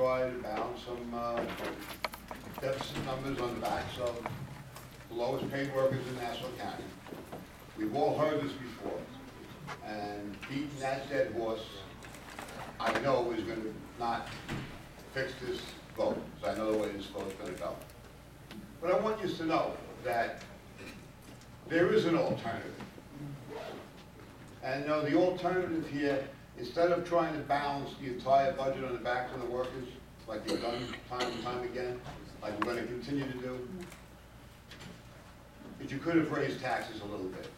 try to balance some deficit numbers on the backs of the lowest paid workers in Nassau County. We've all heard this before, and beating that dead horse, I know is going to not fix this vote, so I know the way this vote's going to go. But I want you to know that there is an alternative. And the alternative here, instead of trying to balance the entire budget on the backs of the workers, like you've done time and time again, like we're going to continue to do, is you could have raised taxes a little bit.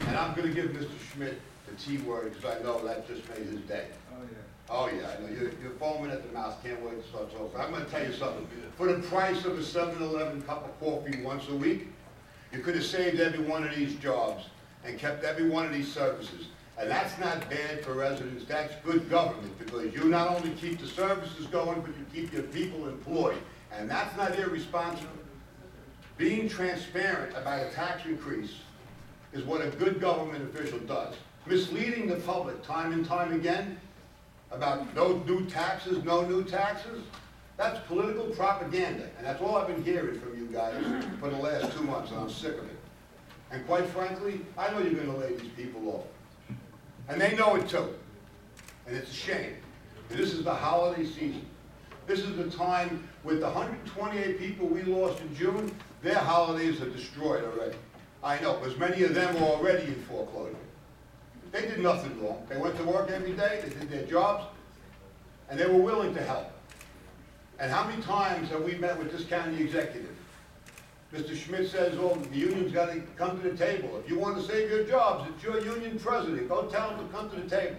And I'm going to give Mr. Schmidt the T word because I know that just made his day. Oh, yeah. Oh, yeah, I know. You're foaming at the mouth. Can't wait to start talking. I'm going to tell you something. For the price of a 7-Eleven cup of coffee once a week, you could have saved every one of these jobs and kept every one of these services. And that's not bad for residents. That's good government because you not only keep the services going, but you keep your people employed. And that's not irresponsible. Being transparent about a tax increase is what a good government official does. Misleading the public time and time again about no new taxes, that's political propaganda. And that's all I've been hearing from you guys for the last 2 months, and I'm sick of it. And quite frankly, I know you're going to lay these people off. And they know it too. And it's a shame. And this is the holiday season. This is the time with the 128 people we lost in June, their holidays are destroyed already. I know, because many of them were already in foreclosure. They did nothing wrong. They went to work every day, they did their jobs, and they were willing to help. And how many times have we met with this county executive? Mr. Schmidt says, oh, the union's got to come to the table. If you want to save your jobs, it's your union president. Go tell him to come to the table.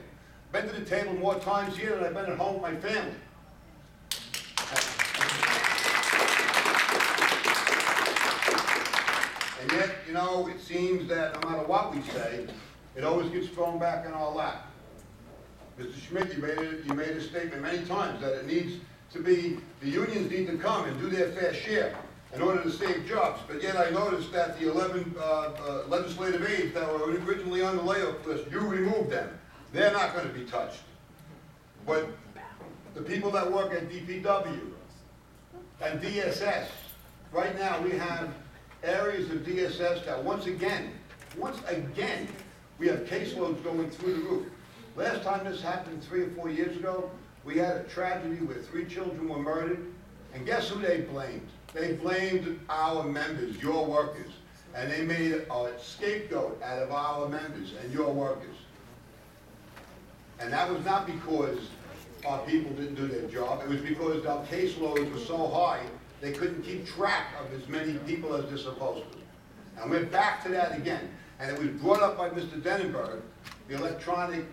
I've been to the table more times here than I've been at home with my family. And yet, it seems that no matter what we say, it always gets thrown back in our lap. Mr. Schmidt, you made a statement many times that it needs to be, the unions need to come and do their fair share in order to save jobs. But yet I noticed that the 11 legislative aides that were originally on the layoff list, you removed them. They're not going to be touched. But the people that work at DPW and DSS, right now we have areas of DSS that once again, we have caseloads going through the roof. Last time this happened 3 or 4 years ago, we had a tragedy where 3 children were murdered, and guess who they blamed? They blamed our members, your workers, and they made a scapegoat out of our members and your workers. And that was not because our people didn't do their job, it was because our caseloads were so high, they couldn't keep track of as many people as they're supposed to. And we're back to that again. And it was brought up by Mr. Denenberg, the electronic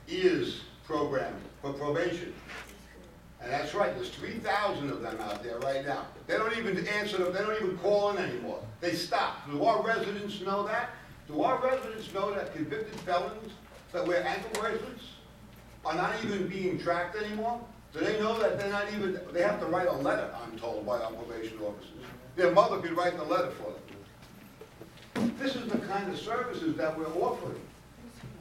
ears program for probation. And that's right, there's 3,000 of them out there right now. They don't even answer them, they don't even call in anymore. They stop. Do our residents know that? Do our residents know that convicted felons that wear ankle bracelets are not even being tracked anymore? Do they know that they're not even, they have to write a letter, I'm told, by our probation officers. Their mother could write the letter for them. This is the kind of services that we're offering.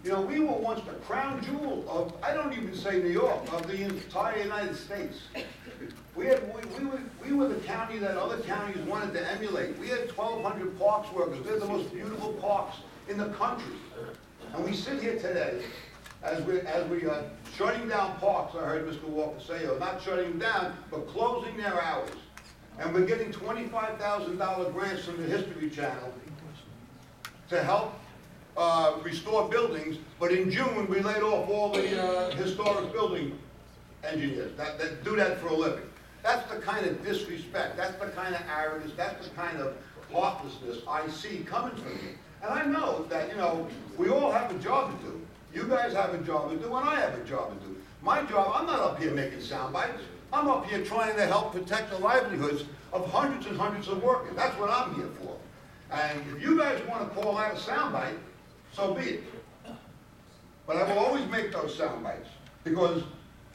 We were once the crown jewel of, I don't even say New York, of the entire United States. We were the county that other counties wanted to emulate. We had 1,200 parks workers. They're the most beautiful parks in the country. And we sit here today, as we are shutting down parks, I heard Mr. Walker say, or not shutting them down, but closing their hours. And we're getting $25,000 grants from the History Channel to help restore buildings, but in June we laid off all the historic building engineers that do that for a living. That's the kind of disrespect, that's the kind of arrogance, that's the kind of heartlessness I see coming from you. And I know that, we all have a job to do. You guys have a job to do, and I have a job to do. My job, I'm not up here making sound bites. I'm up here trying to help protect the livelihoods of hundreds and hundreds of workers. That's what I'm here for. And if you guys want to call that a sound bite, so be it. But I will always make those sound bites because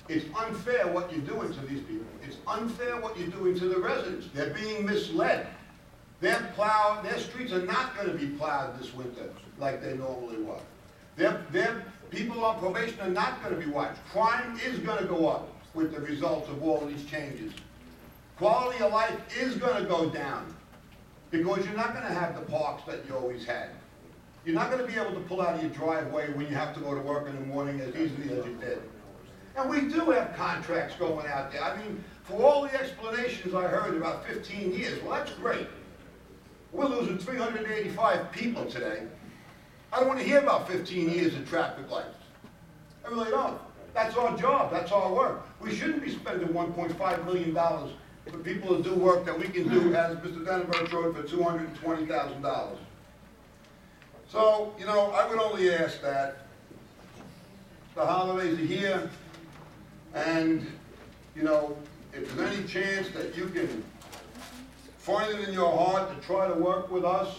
it's unfair what you're doing to these people. It's unfair what you're doing to the residents. They're being misled. Their streets are not going to be plowed this winter like they normally were. Their people on probation are not going to be watched. Crime is going to go up. with the results of all these changes. Quality of life is going to go down because you're not going to have the parks that you always had. You're not going to be able to pull out of your driveway when you have to go to work in the morning as easily as you did. And we do have contracts going out there. I mean, for all the explanations I heard about 15 years, well, that's great. We're losing 385 people today. I don't want to hear about 15 years of traffic lights. I really don't. That's our job. That's our work. We shouldn't be spending $1.5 million for people to do work that we can do, as Mr. Denenberg showed, for $220,000. So, you know, I would only ask that the holidays are here, and, you know, if there's any chance that you can find it in your heart to try to work with us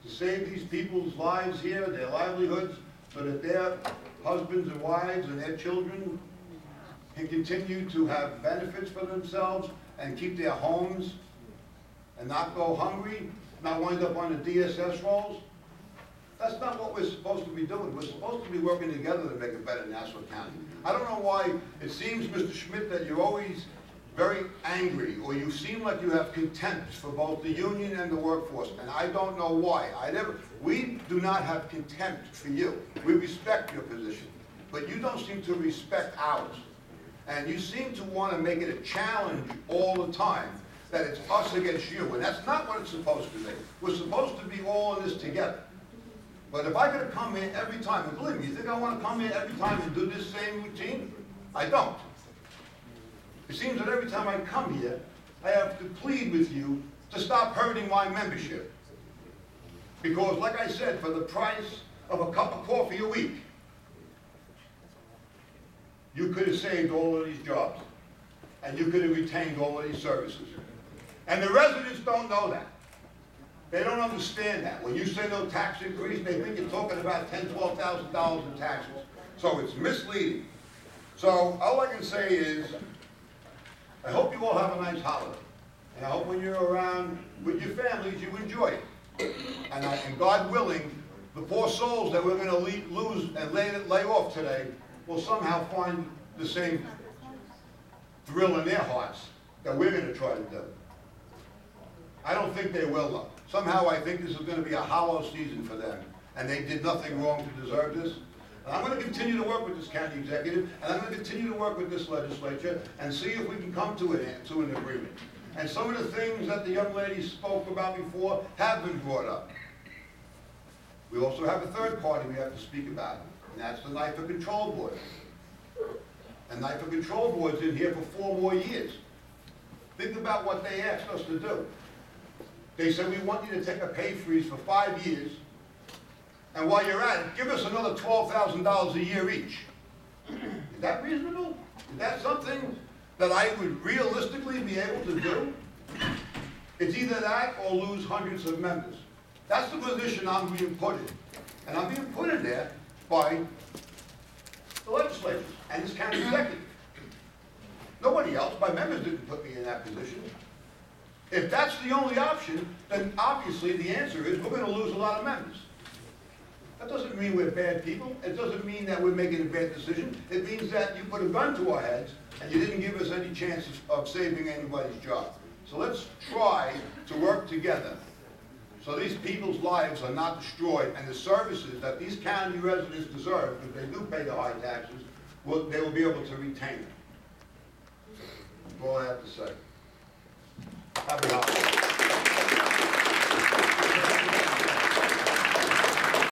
to save these people's lives here, their livelihoods, so that their husbands and wives and their children can continue to have benefits for themselves and keep their homes and not go hungry, not wind up on the DSS rolls. That's not what we're supposed to be doing. We're supposed to be working together to make it better in Nassau County. I don't know why it seems, Mr. Schmidt, that you're always very angry, or you seem like you have contempt for both the union and the workforce, and I don't know why. We do not have contempt for you. We respect your position, but you don't seem to respect ours. And you seem to want to make it a challenge all the time, that it's us against you, and that's not what it's supposed to be. We're supposed to be all in this together. But if I gotta come here every time, and believe me, you think I want to come here every time and do this same routine? I don't. It seems that every time I come here, I have to plead with you to stop hurting my membership. Because, like I said, for the price of a cup of coffee a week, you could have saved all of these jobs, and you could have retained all of these services. And the residents don't know that. They don't understand that. When you say no tax increase, they think you're talking about $10,000, $12,000 in taxes. So it's misleading. So all I can say is, I hope you all have a nice holiday. And I hope when you're around with your families, you enjoy it. And God willing, the poor souls that we're going to lose and lay off today will somehow find the same thrill in their hearts that we're going to try to do. I don't think they will, though. Somehow I think this is going to be a hollow season for them, and they did nothing wrong to deserve this. And I'm going to continue to work with this county executive, and I'm going to continue to work with this legislature and see if we can come to an agreement. And some of the things that the young lady spoke about before have been brought up. We also have a third party we have to speak about, and that's the NYFA Control Board. And NYFA Control Board's in here for 4 more years. Think about what they asked us to do. They said, we want you to take a pay freeze for 5 years, and while you're at it, give us another $12,000 a year each. Is that reasonable? Is that something that I would realistically be able to do? It's either that or lose hundreds of members. That's the position I'm being put in. And I'm being put in there by the legislators and this county executive. Nobody else, my members didn't put me in that position. If that's the only option, then obviously the answer is we're going to lose a lot of members. That doesn't mean we're bad people. It doesn't mean that we're making a bad decision. It means that you put a gun to our heads and you didn't give us any chance of saving anybody's job. So let's try to work together so these people's lives are not destroyed, and the services that these county residents deserve, because they do pay the high taxes, they will be able to retain them. That's all I have to say.